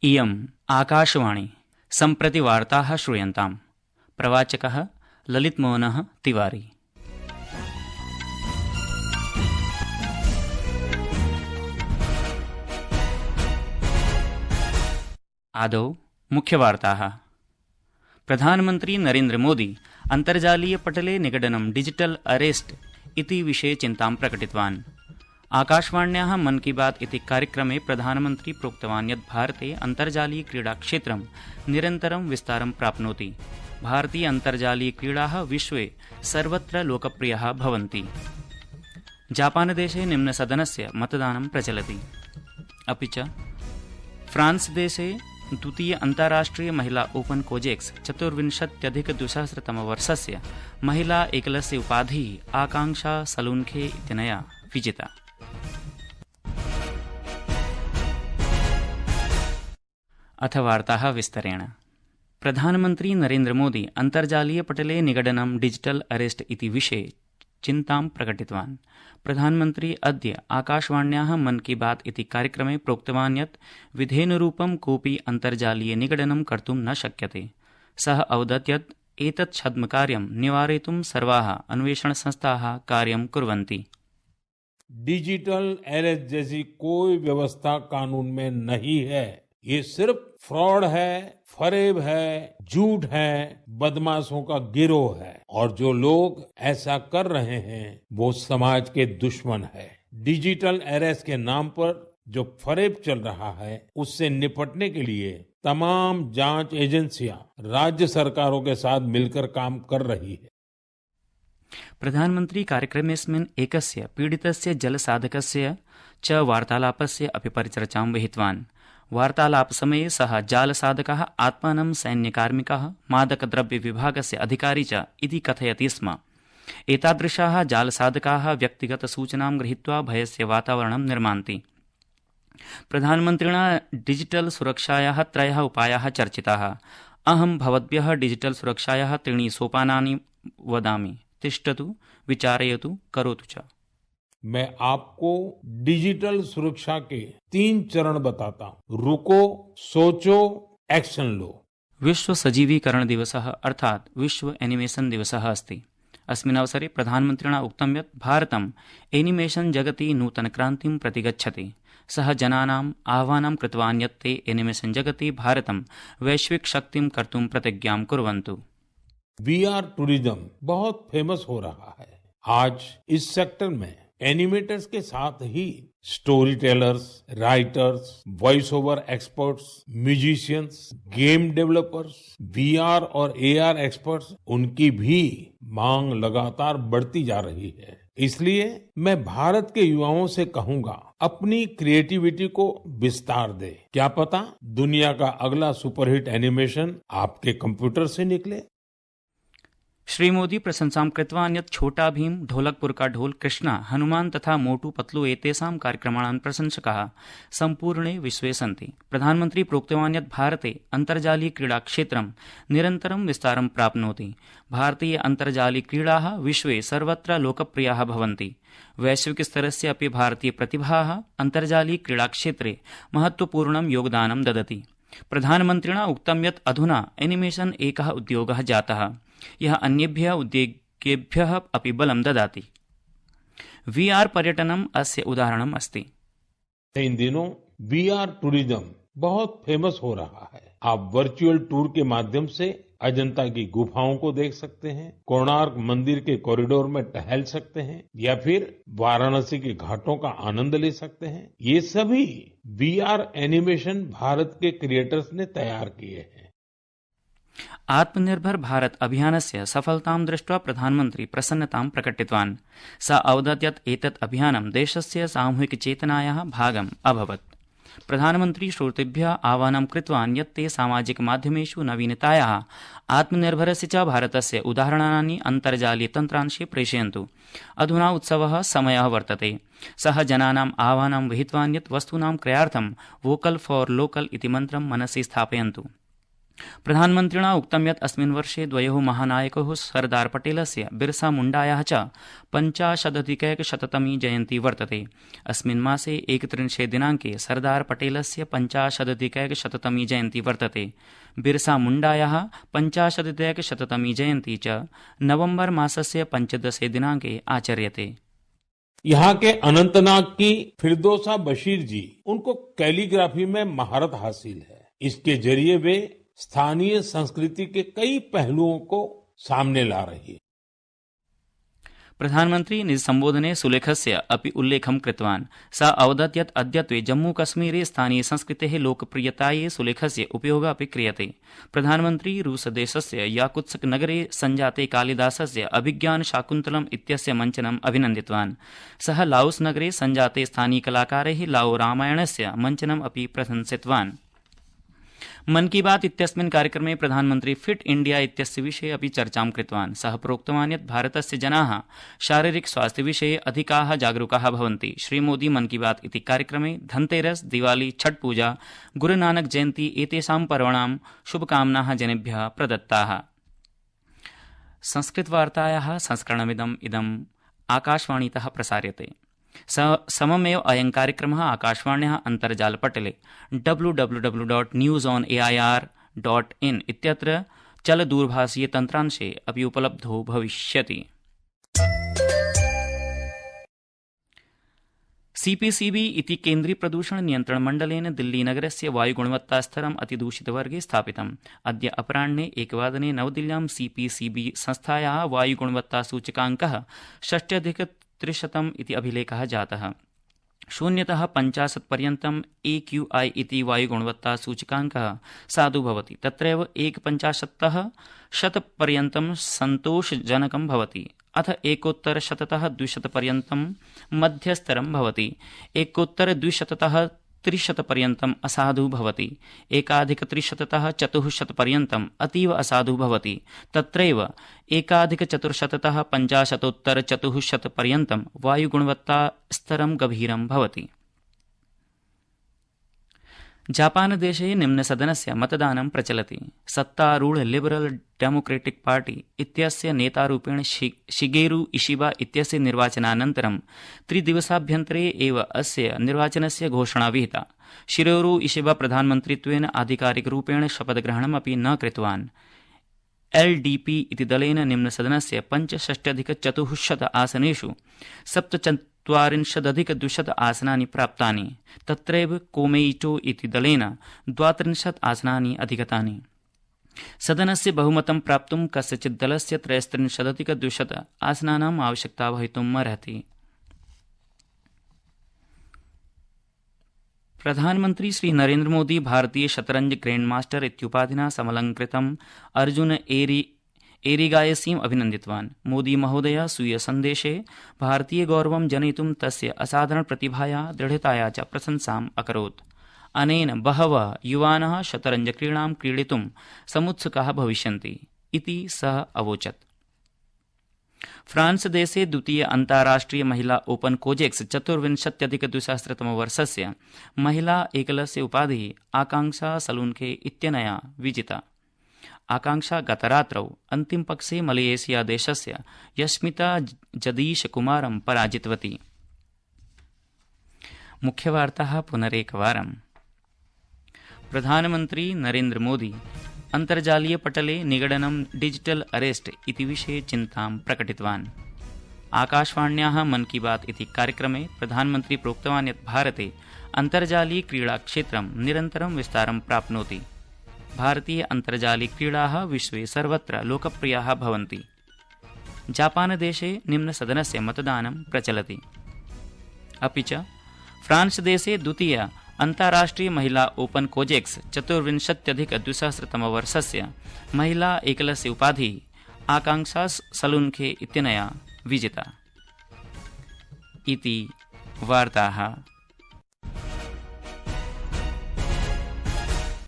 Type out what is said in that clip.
इयम् आकाशवाणी सम्प्रति वार्ताः श्रूयन्ताम्। प्रवाचकः ललितमोहनः तिवारी। आदौ मुख्यवार्ताः। प्रधानमन्त्री नरेन्द्र मोदी अन्तर्जालीयपटले निगडनं डिजिटल अरेस्ट इति विषये चिन्तां प्रकटितवान्। आकाशवाण्याः मन की बात इति कार्यक्रमे प्रधानमन्त्री प्रोक्तवान् यत् भारते अन्तर्जालीयक्रीडाक्षेत्रं निरन्तरं विस्तारं प्राप्नोति। भारतीय अन्तर्जालीयक्रीडाः विश्वे सर्वत्र लोकप्रियाः भवन्ति। जापानदेशे निम्नसदनस्य मतदानं प्रचलति। अपि च फ्रांसदेशे द्वितीय अन्ताराष्ट्रिय महिला ओपन कोजेक्स 24-अधिक-2000 महिला एकलस्य उपाधिः आकांक्षा सलून्खे इत्यनया विजिता। अथ वार्ताः विस्तरेण। प्रधानमन्त्री नरेन्द्र मोदी अन्तर्जालीयपटले निगडनं डिजिटल अरेस्ट इति विषये चिन्तां प्रकटितवान्। प्रधानमन्त्री अद्य आकाशवाण्याः मन की बात इति कार्यक्रमे प्रोक्तवान् यत् विधेनुरूपं कोऽपि अन्तर्जालीय निगडनं कर्तुं न शक्यते। सः अवदत् यत् एतत् छद्मकार्यं निवारयितुं सर्वाः अन्वेषणसंस्थाः कार्यं कुर्वन्ति। डिजिटल अरेस्ट जैसी कोई व्यवस्था कानून में नहीं है। ये सिर्फ फ्रॉड है, फरेब है, झूठ है, बदमाशों का गिरोह है और जो लोग ऐसा कर रहे हैं वो समाज के दुश्मन है। डिजिटल अरेस्ट के नाम पर जो फरेब चल रहा है उससे निपटने के लिए तमाम जांच एजेंसियां राज्य सरकारों के साथ मिलकर काम कर रही है। प्रधानमन्त्री कार्यक्रमेऽस्मिन् एकस्य पीडितस्य जलसाधकस्य च वार्तालापस्य अपि परिचर्चां विहितवान्। वार्तालापसमये सः जालसाधकः आत्मानं सैन्यकार्मिकः, मादकद्रव्यविभागस्य अधिकारी च इति कथयति स्म। एतादृशाः जालसाधकाः व्यक्तिगतसूचनां गृहीत्वा भयस्य वातावरणं निर्मान्ति। प्रधानमन्त्रिणा डिजिटल सुरक्षायाः 3 उपायाः चर्चिताः। अहं भवद्भ्यः डिजिटल सुरक्षायाः 3 सोपानानि वदामि। तिष्ठतु, विचारयतु, करोतु च। मैं आपको डिजिटल सुरक्षा के 3 चरण बताता हूँ। रुको, सोचो, एक्शन लो। विश्व सजीवीकरण दिवसः अर्थात् विश्व एनिमेशन दिवसः अस्ति। अस्मिन् अवसरे प्रधानमन्त्रिणा उक्तं यत् भारतम् एनिमेशन जगति नूतनक्रान्तिं प्रति गच्छति। सः जनानाम् आह्वानं कृतवान् यत् ते एनिमेशन जगति भारतं वैश्विकशक्तिं कर्तुं प्रतिज्ञां कुर्वन्तु। VR टूरिज्म बहुत फेमस हो रहा है। आज इस सेक्टर में एनिमेटर्स के साथ ही storytellers, writers, voice over experts, musicians, game developers, VR और AR एक्सपर्ट्स, उनकी भी मांग लगातार बढ़ती जा रही है। इसलिए मैं भारत के युवाओं से कहूंगा, अपनी क्रिएटिविटी को विस्तार दे। क्या पता दुनिया का अगला सुपरहिट एनिमेशन आपके कंप्यूटर से निकले। श्री मोदी प्रशंसां कृतवान् यत् छोटा भीम, ढोलकपुर का ढोल, कृष्णा, हनुमान तथा मोटू पतलू एतेषां कार्यक्रमाणां प्रशंसकाः सम्पूर्णे विश्वे सन्ति। प्रधानमन्त्री प्रोक्तवान् यत् भारते अन्तर्जालीयक्रीडाक्षेत्रं निरन्तरं विस्तारं प्राप्नोति। भारतीय अन्तर्जालीयक्रीडाः विश्वे सर्वत्र लोकप्रियाः भवन्ति। वैश्विकस्तरस्य अपि भारतीयप्रतिभाः अन्तर्जालीयक्रीडाक्षेत्रे महत्वपूर्णं योगदानं ददति। प्रधानमन्त्रिणा उक्तं यत् अधुना एनिमेशन एकः उद्योगः जातः, यः अन्येभ्यः उद्योगेभ्यः अपि बलं ददाति। VR पर्यटनम् अस्य उदाहरणम् अस्ति। इन दिनों VR टूरिज्म बहुत फेमस हो रहा है। आप वर्चुअल टूर के माध्यम से अजंता की गुफाओं को देख सकते हैं, कोणार्क मंदिर के कॉरिडोर में टहल सकते हैं या फिर वाराणसी के घाटों का आनंद ले सकते हैं। ये सभी VR एनिमेशन भारत के क्रिएटर्स ने तैयार किए हैं। आत्मनिर्भर भारत अभियानस्य सफलतां दृष्ट्वा प्रधानमन्त्री प्रसन्नतां प्रकटितवान्। स अवदत् यत् एतत् अभियानं देशस्य सामूहिकचेतनायाः भागम् अभवत्। प्रधानमन्त्री श्रोतृभ्यः आह्वानं कृतवान् यत् ते सामाजिकमाध्यमेषु नवीनतायाः, आत्मनिर्भरस्य च भारतस्य उदाहरणानि अन्तर्जालीयतन्त्रांशे प्रेषयन्तु। अधुना उत्सवः समयः वर्तते। सः जनानाम् आह्वानं विहितवान् यत् वस्तूनां क्रयार्थं वोकल फॉर लोकल इति मन्त्रं मनसि स्थापयन्तु। प्रधानमन्त्रिणा उक्तं यत् अस्मिन् वर्षे द्वयोः महानायकयोः सरदार पटेलस्य बिरसा मुण्डायाः च 50-अधिकैकशततमी जयन्ती वर्तते। अस्मिन् मासे 31 दिनाङ्के सरदार पटेलस्य 50-अधिकैकशततमी जयन्ती वर्तते। बिरसा मुण्डायाः 50-अधिकशततमी जयन्ती च नवम्बर मासस्य 15 दिनाङ्के आचर्यते। यहाँ के अनंतनाग की फिरदौसा बशीर जी, उनको कैलीग्राफी में महारत हासिल है। इसके जरिए वे स्थानीय संस्कृति के कई पहलुओं को सामने ला रही है। प्रधानमन्त्री निजसम्बोधने सुलेखस्य अपि उल्लेखं कृतवान्। स अवदत् यत् अद्यत्वे जम्मूकश्मीरे स्थानीयसंस्कृतेः लोकप्रियतायै सुलेखस्य उपयोगः अपि क्रियते। प्रधानमन्त्री रूसदेशस्य याकुत्स्क नगरे सञ्जाते कालिदासस्य अभिज्ञानशाकुन्तलम् इत्यस्य मञ्चनम् अभिनन्दितवान्। सः लाओस नगरे सञ्जाते स्थानीयकलाकारैः लाओ रामायणस्य मञ्चनम् अपि प्रशंसितवान्। मन की बात इत्यस्मिन् कार्यक्रमे प्रधानमन्त्री फिट इंडिया इत्यस्य विषये अपि चर्चां कृतवान्। सः प्रोक्तवान् यत् भारतस्य जनाः शारीरिक स्वास्थ्य विषये अधिकाः जागरूकाः भवन्ति। श्रीमोदी मन की बात इति कार्यक्रमे धनतेरस, दिवाली, छठ पूजा, गुरुनानक जयन्ती एतेषां पर्वणां शुभकामनाः जनेभ्यः प्रदत्ताः। संस्कृतवार्तायाः संस्करणमिदम् आकाशवाणीतः प्रसार्यते। सममेव अयं कार्यक्रमः आकाशवाण्याः अन्तर्जालपटले www.newsonair.in इत्यत्र चलदूरभाषीय तन्त्रांशे अपि उपलब्धो भविष्यति। सीपीसीबी इति केन्द्रीय प्रदूषण नियन्त्रण मण्डलेन दिल्लीनगरस्य वायुगुणवत्तास्तरम् अतिदूषितवर्गे स्थापितम्। अद्य अपराह्ने 1 नवदिल्ल्यां सीपीसीबी संस्थायाः वायुगुणवत्तासूचकाङ्कः 60-300 इति अभिलेखः जातः। 0-50 पर्यन्तम् AQI इति वायुगुणवत्तासूचकाङ्कः साधु भवति। तत्रैव 150-100 पर्यन्तं सन्तोषजनकं भवति। अथ 1-100-200 पर्यन्तं मध्यस्तरं भवति। 1-200-300 पर्यन्तम् असाधु भवति। 1-300-400 पर्यन्तम् अतीव असाधु भवति। तत्रैव 1-400-50-400 पर्यन्तं वायुगुणवत्तास्तरं गभीरं भवति। जापानदेशे निम्नसदनस्य मतदानं प्रचलति। सत्तारूढ लिबरल डेमोक्रेटिक पार्टी इत्यस्य नेतारूपेण शिगेरु इशिबा इत्यस्य निर्वाचनानन्तरं 3 दिवसाभ्यन्तरे एव अस्य निर्वाचनस्य घोषणा विहिता। शिगेरु इशिबा प्रधानमन्त्रित्वेन आधिकारिकरूपेण शपथग्रहणमपि न कृतवान्। LDP इति दलेन निम्नसदनस्य 65-400 आसनेषु 47-200 आसनानि प्राप्तानि। तत्रैव कोमेइटो इति दलेन 32 आसनानि अधिगतानि। सदनस्य बहुमतं प्राप्तुं कस्यचित् दलस्य 33-200 आसनानाम् आवश्यकता भवितुम् अर्हति। प्रधानमन्त्री श्री नरेन्द्र मोदी भारतीय शतरंज ग्रैंडमास्टर इत्युपाधिना समलंकृतम् अर्जुन एरिगायसीम् अभिनन्दितवान्। मोदी महोदयः स्वीय सन्देशे भारतीय गौरवं जनयितुं तस्य असाधारण प्रतिभाया दृढताया च प्रशंसाम् अकरोत्। अनेन बहवः युवानः शतरंज क्रीडां क्रीडितुं समुत्सुकाः भविष्यन्ति इति सः अवोचत्। फ्रांस देशे द्वितीय अन्ताराष्ट्रिय महिला ओपन कोजेक्स 24-2000 महिला एकलस्य उपाधिः आकांक्षा सलूनखे इत्यनया विजिता। आकांक्षा गतरात्रौ अन्तिमपक्षे मलेशिया देशस्य यस्मिता जदीश कुमारं पराजितवती। मुख्यवार्ताः पुनरेकवारम्। प्रधानमन्त्री नरेन्द्र मोदी अन्तर्जालीय पटले निगडनं डिजिटल अरेस्ट इति विषये चिन्तां प्रकटितवान्। आकाशवाण्याः मन की बात इति कार्यक्रमे प्रधानमन्त्री प्रोक्तवान् यत् भारते अन्तर्जालीय क्रीडाक्षेत्रं निरन्तरं विस्तारं प्राप्नोति। भारतीय अन्तर्जालीय क्रीडाः विश्वे सर्वत्र लोकप्रियाः भवन्ति। जापानदेशे निम्नसदनस्य मतदानं प्रचलति। अपि च फ्रांस देशे द्वितीय अन्ताराष्ट्रिय महिला ओपन कोजेक्स 24-2000 महिला एकलस्य उपाधिः आकांक्षा सलूनखे इत्यनया विजिता। इति वार्ताः।